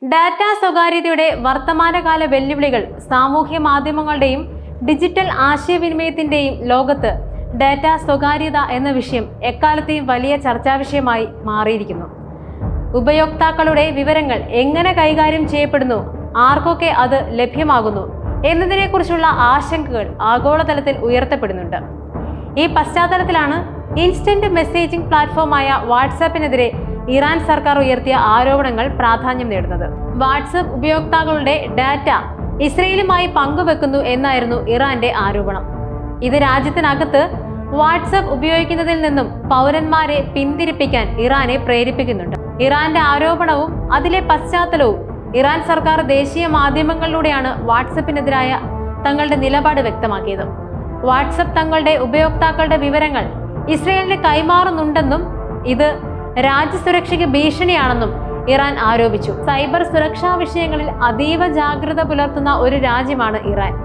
Data സ്വകാര്യതയുടെ വർത്തമാനകാല വെല്ലുവിളികൾ സാമൂഹ്യ മാധ്യമങ്ങളുടെയും ഡിജിറ്റൽ ആശയവിനിമയത്തിന്റെയും ലോകത്ത് ഡാറ്റ സ്വകാര്യത എന്ന വിഷയം എക്കാലത്തെയും വലിയ ചർച്ചാ വിഷയമായി മാറിയിരിക്കുന്നു. ഉപയോക്താക്കളുടെ വിവരങ്ങൾ എങ്ങനെ കൈകാര്യം ചെയ്യപ്പെടുന്നു, ആർക്കൊക്കെ അത് ലഭ്യമാകുന്നു എന്നതിനെക്കുറിച്ചുള്ള ആശങ്കകൾ ആഗോളതലത്തിൽ ഉയർത്തപ്പെടുന്നുണ്ട്. ഈ പശ്ചാത്തലത്തിലാണ് ഇൻസ്റ്റന്റ് മെസ്സേജിംഗ് പ്ലാറ്റ്ഫോമായ വാട്സാപ്പിനെതിരെ ഇറാൻ സർക്കാർ ഉയർത്തിയ ആരോപണങ്ങൾ പ്രാധാന്യം നേടുന്നത്. വാട്സാപ്പ് ഉപയോക്താക്കളുടെ ഡാറ്റ ഇസ്രയേലുമായി പങ്കുവെക്കുന്നു എന്നായിരുന്നു ഇറാന്റെ ആരോപണം. ഇത് രാജ്യത്തിനകത്ത് വാട്സാപ്പ് ഉപയോഗിക്കുന്നതിൽ നിന്നും പൗരന്മാരെ പിന്തിരിപ്പിക്കാൻ ഇറാനെ പ്രേരിപ്പിക്കുന്നുണ്ട്. ഇറാന്റെ ആരോപണവും അതിലെ പശ്ചാത്തലവും ഇറാൻ സർക്കാർ ദേശീയ മാധ്യമങ്ങളിലൂടെയാണ് വാട്സപ്പിനെതിരായ തങ്ങളുടെ നിലപാട് വ്യക്തമാക്കിയത്. വാട്സപ്പ് തങ്ങളുടെ ഉപയോക്താക്കളുടെ വിവരങ്ങൾ ഇസ്രയേലിന് കൈമാറുന്നുണ്ടെന്നും ഇത് രാജ്യസുരക്ഷയ്ക്ക് ഭീഷണിയാണെന്നും ഇറാൻ ആരോപിച്ചു. സൈബർ സുരക്ഷാ വിഷയങ്ങളിൽ അതീവ ജാഗ്രത പുലർത്തുന്ന ഒരു രാജ്യമാണ് ഇറാൻ.